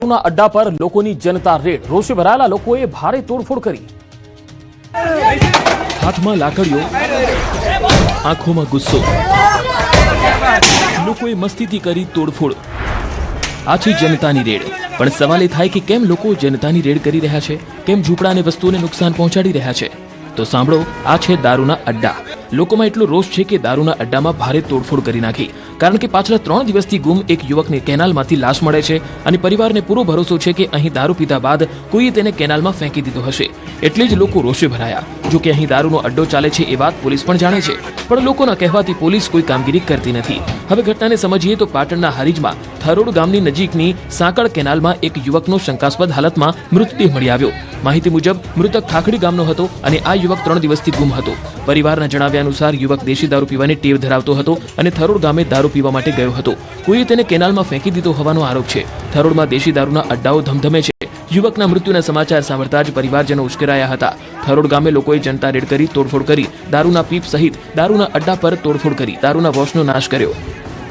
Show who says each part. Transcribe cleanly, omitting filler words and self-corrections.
Speaker 1: ના અડ્ડા પર લોકોની જનતા રેડ, રોષે ભરાયેલા લોકોએ ભારે તોડફોડ કરી।
Speaker 2: હાથમાં લાકડીઓ, આંખોમાં ગુસ્સો, લોકોએ મસ્તીથી કરી તોડફોડ। આ છે જનતાની રેડ। પણ સવાલ એ થાય કે કેમ લોકો જનતાની રેડ કરી રહ્યા છે, કેમ ઝૂંપડા અને વસ્તુઓને નુકસાન પહોંચાડી રહ્યા છે? તો સાંભળો, આ છે દારૂના અડ્ડા। લોકોમાં એટલો રોષ છે કે દારૂના અડ્ડામાં ભારે તોડફોડ કરી નાખી, કારણ કે પાછલા 3 દિવસથી ગુમ એક યુવકને કેનાલમાંથી લાશ મળે છે અને પરિવારને પૂરો ભરોસો છે કે અહીં દારૂ પીધા બાદ કોઈએ તેને કેનાલમાં ફેંકી દીધો હશે, એટલે જ લોકો રોષે ભરાયા। જો કે અહીં દારૂનો અડ્ડો ચાલે છે એ વાત પોલીસ પણ જાણે છે, પણ લોકોના કહેવાથી પોલીસ કોઈ કામગીરી કરતી નથી। હવે ઘટનાને સમજીએ તો પાટણના હારીજમાં થરોડ ગામની નજીકની સાંકળ કેનાલમાં એક યુવકનો શંકાસ્પદ હાલતમાં મૃતદેહ મળી આવ્યો। માહિતી મુજબ મૃતક ઠાકડી ગામનો હતો અને આ યુવક 3 દિવસથી ગુમ હતો। પરિવારના જણાવ્યા અનુસાર યુવક દેશી દારૂ પીવાની ટેવ ધરાવતો હતો અને થરોડ ગામે દારૂ પીવા માટે ગયો હતો। કોઈએ તેને કેનાલમાં ફેંકી દીધો હોવાનો આરોપ છે। થરોડમાં દેશી દારૂના અડ્ડાઓ ધમધમે છે। યુવકના મૃત્યુના સમાચાર સાંભળતા જ પરિવારજનો ઉશ્કેરાયા હતા। થરોડ ગામે લોકોએ જનતા રેડ કરી તોડફોડ કરી દારૂના પીપ સહિત દારૂના અડ્ડા પર તોડફોડ કરી દારૂના વોશનો નાશ કર્યો।